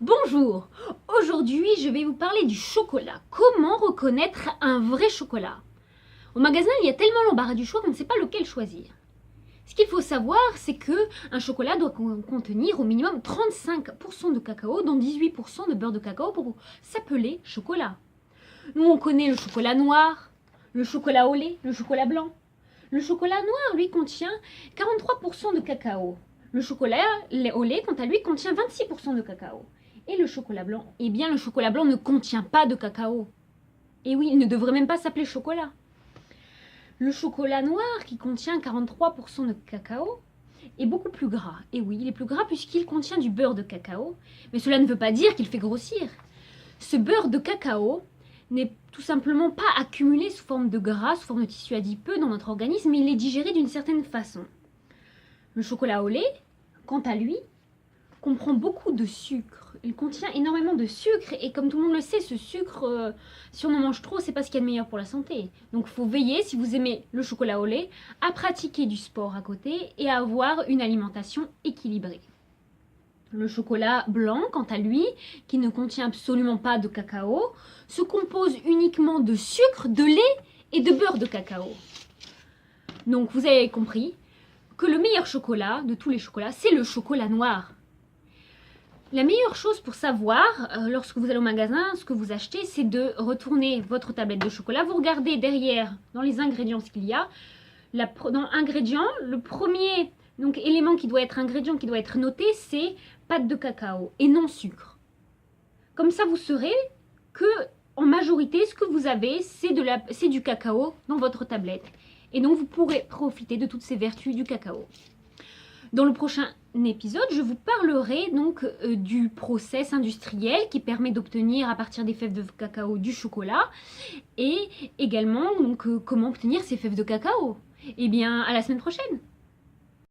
Bonjour, aujourd'hui je vais vous parler du chocolat. Comment reconnaître un vrai chocolat? Au magasin il y a tellement l'embarras du choix qu'on ne sait pas lequel choisir. Ce qu'il faut savoir, c'est que un chocolat doit contenir au minimum 35% de cacao, dont 18% de beurre de cacao pour s'appeler chocolat. Nous on connaît le chocolat noir, le chocolat au lait, le chocolat blanc. Le chocolat noir, lui, contient 43% de cacao. Le chocolat au lait, quant à lui, contient 26% de cacao. Et le chocolat blanc, eh bien le chocolat blanc ne contient pas de cacao. Et oui, il ne devrait même pas s'appeler chocolat. Le chocolat noir, qui contient 43% de cacao, est beaucoup plus gras. Et oui, il est plus gras puisqu'il contient du beurre de cacao. Mais cela ne veut pas dire qu'il fait grossir. Ce beurre de cacao n'est tout simplement pas accumulé sous forme de gras, sous forme de tissu adipeux dans notre organisme, mais il est digéré d'une certaine façon. Le chocolat au lait, quant à lui, comprend beaucoup de sucre. Il contient énormément de sucre et comme tout le monde le sait, ce sucre, si on en mange trop, c'est pas ce qu'il y a de meilleur pour la santé. Donc il faut veiller, si vous aimez le chocolat au lait, à pratiquer du sport à côté et à avoir une alimentation équilibrée. Le chocolat blanc, quant à lui, qui ne contient absolument pas de cacao, se compose uniquement de sucre, de lait et de beurre de cacao. Donc vous avez compris que le meilleur chocolat de tous les chocolats, c'est le chocolat noir. La meilleure chose pour savoir, lorsque vous allez au magasin, ce que vous achetez, c'est de retourner votre tablette de chocolat. Vous regardez derrière, dans les ingrédients, ce qu'il y a. Dans ingrédients, le premier élément qui doit être noté, c'est pâte de cacao et non sucre. Comme ça, vous saurez que, en majorité, ce que vous avez, c'est du cacao dans votre tablette. Et donc, vous pourrez profiter de toutes ces vertus du cacao. Dans le prochain épisode, je vous parlerai donc du process industriel qui permet d'obtenir à partir des fèves de cacao du chocolat et également donc, comment obtenir ces fèves de cacao. Eh bien, à la semaine prochaine!